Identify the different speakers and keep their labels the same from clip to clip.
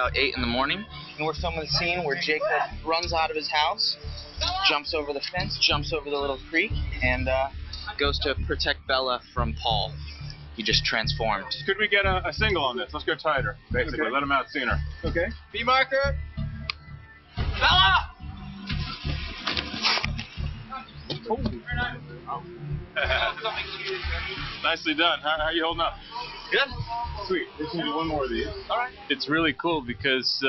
Speaker 1: about 8 in the morning, and we're filming the scene where Jacob runs out of his house, jumps over the fence, jumps over the little creek, and goes to protect Bella from Paul. He just transformed.
Speaker 2: Could we get a single on this? Let's go tighter, basically. Okay. Let him out sooner.
Speaker 3: Okay.
Speaker 1: B marker. Bella!
Speaker 2: Oh. Nicely done. How are you holding up?
Speaker 1: Good.
Speaker 2: Sweet. Let's do one more of these.
Speaker 1: All right.
Speaker 4: It's really cool because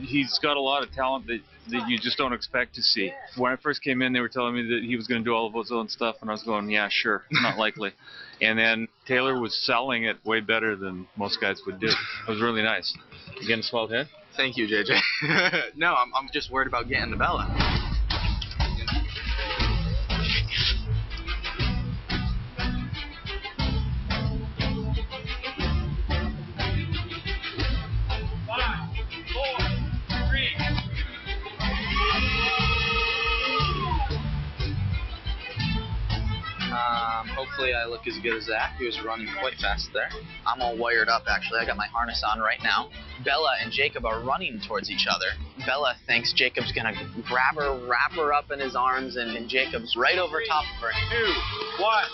Speaker 4: he's got a lot of talent that you just don't expect to see. When I first came in, they were telling me that he was going to do all of his own stuff, and I was going, yeah, sure, not likely. And then Taylor was selling it way better than most guys would do. It was really nice. You getting a swelled head?
Speaker 1: Thank you, JJ. No, I'm just worried about getting the Bella. Hopefully I look as good as Zach. He was running quite fast there. I'm all wired up, actually. I got my harness on right now. Bella and Jacob are running towards each other. Bella thinks Jacob's going to grab her, wrap her up in his arms, and Jacob's right over top of her.
Speaker 2: 2, 1.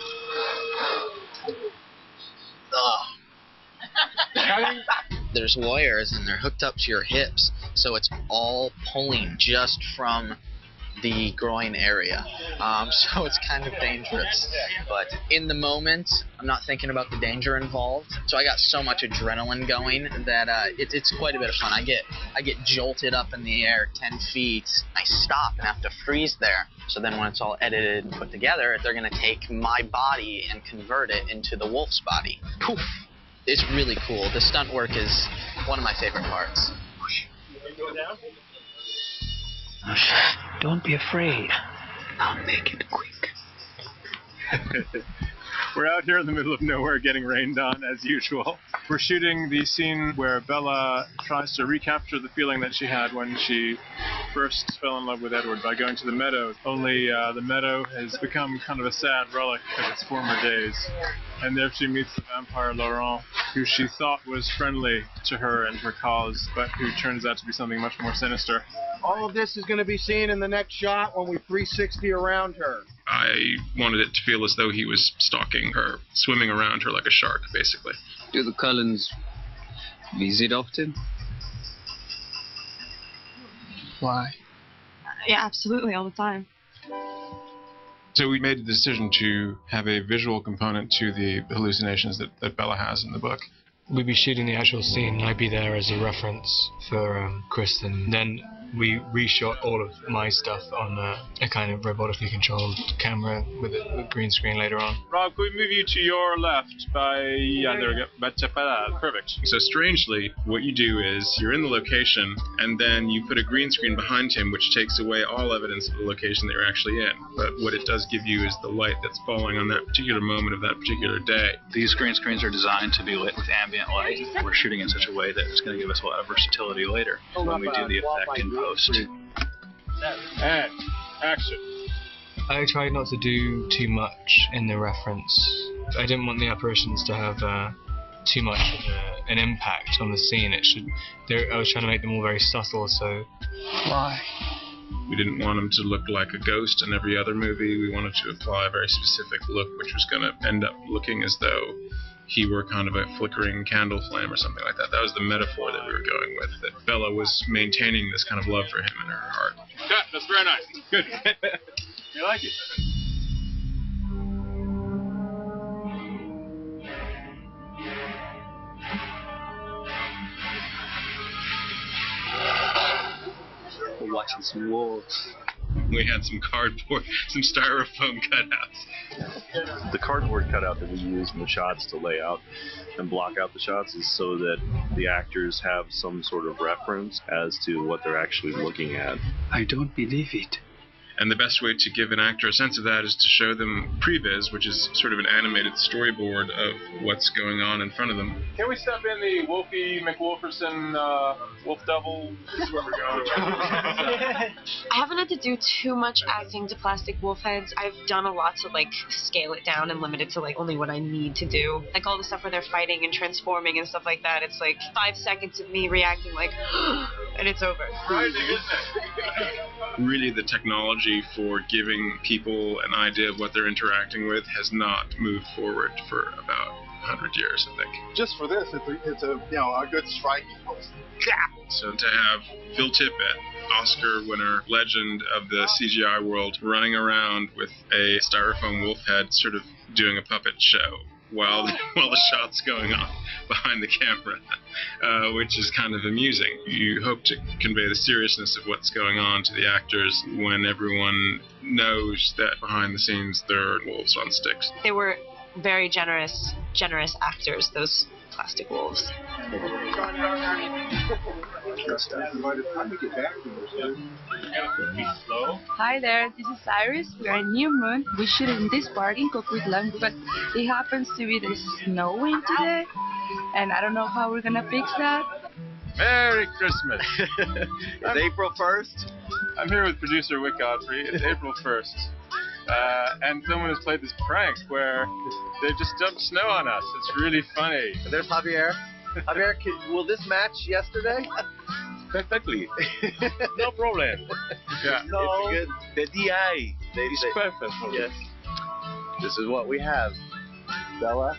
Speaker 1: Ugh. There's wires, and they're hooked up to your hips, so it's all pulling just from the groin area, so it's kind of dangerous, but in the moment I'm not thinking about the danger involved, so I got so much adrenaline going that it's quite a bit of fun. I get jolted up in the air 10 feet, I stop and have to freeze there, so then when it's all edited and put together, they're going to take my body and convert it into the wolf's body. Poof! It's really cool. The stunt work is one of my favorite parts.
Speaker 3: Don't be afraid. I'll make it quick.
Speaker 2: We're out here in the middle of nowhere getting rained on, as usual. We're shooting the scene where Bella tries to recapture the feeling that she had when she first fell in love with Edward by going to the meadow. Only the meadow has become kind of a sad relic of its former days. And there she meets the vampire Laurent, who she thought was friendly to her and her cause, but who turns out to be something much more sinister.
Speaker 3: All of this is going to be seen in the next shot when we 360 around her.
Speaker 5: I wanted it to feel as though he was stalking her, swimming around her like a shark, basically.
Speaker 6: Do the Cullens visit often?
Speaker 3: Why?
Speaker 7: Yeah, absolutely, all the time.
Speaker 5: So we made the decision to have a visual component to the hallucinations that Bella has in the book.
Speaker 8: We'd be shooting the actual scene, and I'd be there as a reference for Chris, and then we reshot all of my stuff on a kind of robotically controlled camera with a green screen later on.
Speaker 2: Rob, can we move you to your left by... Yeah, there we go. Perfect.
Speaker 5: So strangely, what you do is you're in the location, and then you put a green screen behind him, which takes away all evidence of the location that you're actually in. But what it does give you is the light that's falling on that particular moment of that particular day.
Speaker 9: These green screens are designed to be lit with ambient light. We're shooting in such a way that it's going to give us a lot of versatility later when we do the effect in post.
Speaker 2: And action.
Speaker 8: I tried not to do too much in the reference. I didn't want the apparitions to have too much of an impact on the scene. I was trying to make them all very subtle, so...
Speaker 3: Why?
Speaker 5: We didn't want him to look like a ghost in every other movie. We wanted to apply a very specific look, which was going to end up looking as though he were kind of a flickering candle flame or something like that. That was the metaphor that we were going with, that Bella was maintaining this kind of love for him in her heart.
Speaker 2: Cut. That's very nice. Good. You like it?
Speaker 6: We're watching some wolves.
Speaker 5: We had some cardboard, some styrofoam cutouts.
Speaker 10: The cardboard cutout that we use in the shots to lay out and block out the shots is so that the actors have some sort of reference as to what they're actually looking at.
Speaker 6: I don't believe it.
Speaker 5: And the best way to give an actor a sense of that is to show them previs, which is sort of an animated storyboard of what's going on in front of them.
Speaker 2: Can we step in the Wolfie McWolferson Wolf Double? This is where we're going.
Speaker 7: I haven't had to do too much acting to plastic wolf heads. I've done a lot to like scale it down and limit it to like only what I need to do. Like all the stuff where they're fighting and transforming and stuff like that. It's like 5 seconds of me reacting like, and it's over.
Speaker 5: Really, the technology for giving people an idea of what they're interacting with has not moved forward for about 100 years, I think.
Speaker 3: Just for this, it's a good striking pose.
Speaker 5: So to have Phil Tippett, Oscar winner, legend of the CGI world, running around with a styrofoam wolf head sort of doing a puppet show while the shot's going on behind the camera, which is kind of amusing. You hope to convey the seriousness of what's going on to the actors when everyone knows that behind the scenes there are wolves on sticks.
Speaker 7: They were very generous actors, those plastic wolves.
Speaker 11: Hi there, this is Iris. We are in New Moon. We shoot in this park in Coquitlam, but it happens to be there's snowing today, and I don't know how we're gonna fix that.
Speaker 2: Merry Christmas!
Speaker 3: It's April 1st.
Speaker 2: I'm here with producer Wick Godfrey. It's April 1st. And someone has played this prank where they just dumped snow on us. It's really funny.
Speaker 3: There's Javier. Javier, will this match yesterday?
Speaker 10: Perfectly. No problem.
Speaker 2: Yeah.
Speaker 3: No.
Speaker 10: It's good. The DI is
Speaker 2: perfect.
Speaker 3: Yes. This is what we have. Bella,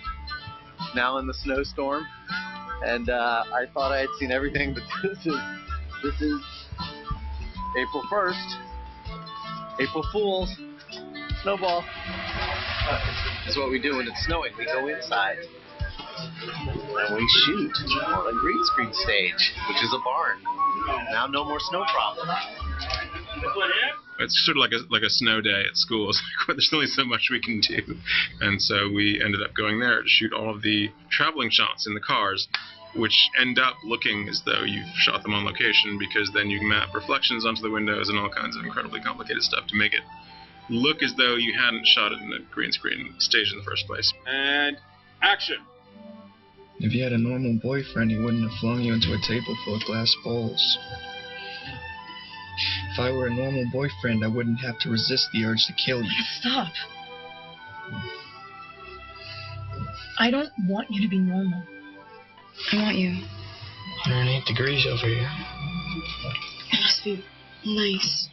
Speaker 3: now in the snowstorm. And I thought I had seen everything, but this is April 1st. April Fools. Snowball. That's what we do when it's snowing. We go inside and we shoot on a green screen stage, which is a barn. Now no more snow problem.
Speaker 5: It's sort of like a snow day at school. It's like, there's only so much we can do. And so we ended up going there to shoot all of the traveling shots in the cars, which end up looking as though you've shot them on location, because then you map reflections onto the windows and all kinds of incredibly complicated stuff to make it look as though you hadn't shot it in a green screen stage in the first place.
Speaker 2: And action!
Speaker 12: If you had a normal boyfriend, he wouldn't have flung you into a table full of glass bowls. If I were a normal boyfriend, I wouldn't have to resist the urge to kill you.
Speaker 13: Stop. I don't want you to be normal.
Speaker 7: I want you.
Speaker 12: 108 degrees over here.
Speaker 7: It must be nice.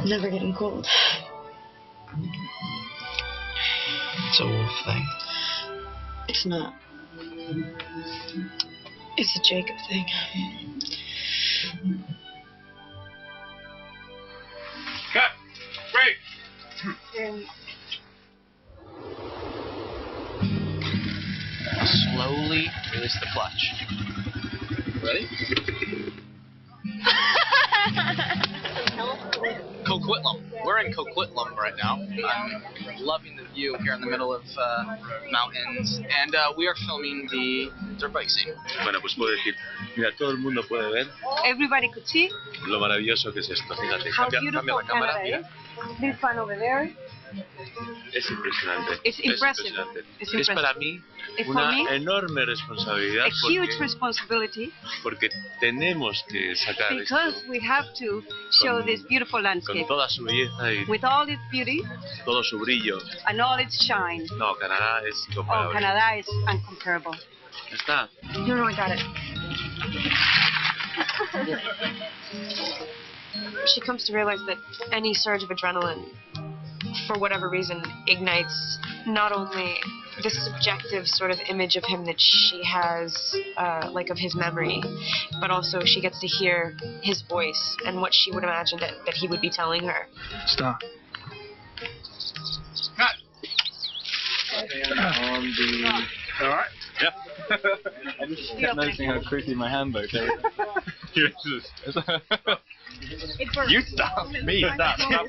Speaker 7: Never getting cold.
Speaker 12: It's a wolf thing.
Speaker 7: It's not. It's a Jacob thing.
Speaker 2: Cut! Break!
Speaker 1: Slowly release the clutch. Ready? Coquitlam. We're in Coquitlam right now. I'm loving the view here in the middle of mountains, and we are filming the dirt bike scene.
Speaker 10: Bueno, pues puedo decir, mira, todo el mundo puede ver
Speaker 11: Everybody could see
Speaker 10: lo maravilloso que es esto. Fíjate,
Speaker 11: how
Speaker 10: cambia
Speaker 11: beautiful
Speaker 10: la cámara,
Speaker 11: Canada
Speaker 10: mira.
Speaker 11: is. This one over there.
Speaker 10: Es impresionante.
Speaker 11: It's impressive.
Speaker 10: Impresionante.
Speaker 11: It's
Speaker 10: Es
Speaker 11: impressive.
Speaker 10: para mí
Speaker 11: It's for
Speaker 10: una
Speaker 11: me
Speaker 10: enorme responsabilidad
Speaker 11: a huge
Speaker 10: porque,
Speaker 11: responsibility
Speaker 10: porque tenemos que sacar esto
Speaker 11: because we have to show this beautiful
Speaker 10: con
Speaker 11: landscape
Speaker 10: toda su belleza y
Speaker 11: with all its beauty
Speaker 10: todo su brillo.
Speaker 11: and all its shine.
Speaker 10: No, Canadá es
Speaker 11: Oh,
Speaker 10: incomparable.
Speaker 11: Canada is incomparable.
Speaker 10: Ya está.
Speaker 11: You know I got it.
Speaker 7: She comes to realize that any surge of adrenaline, for whatever reason, ignites not only the subjective sort of image of him that she has, like of his memory, but also she gets to hear his voice and what she would imagine that he would be telling her.
Speaker 12: Stop.
Speaker 2: Cut!
Speaker 3: On the...
Speaker 2: All right. Yeah.
Speaker 11: I just kept noticing how
Speaker 12: quickly my hand moved.
Speaker 2: You stop. Me. Stop. Stop.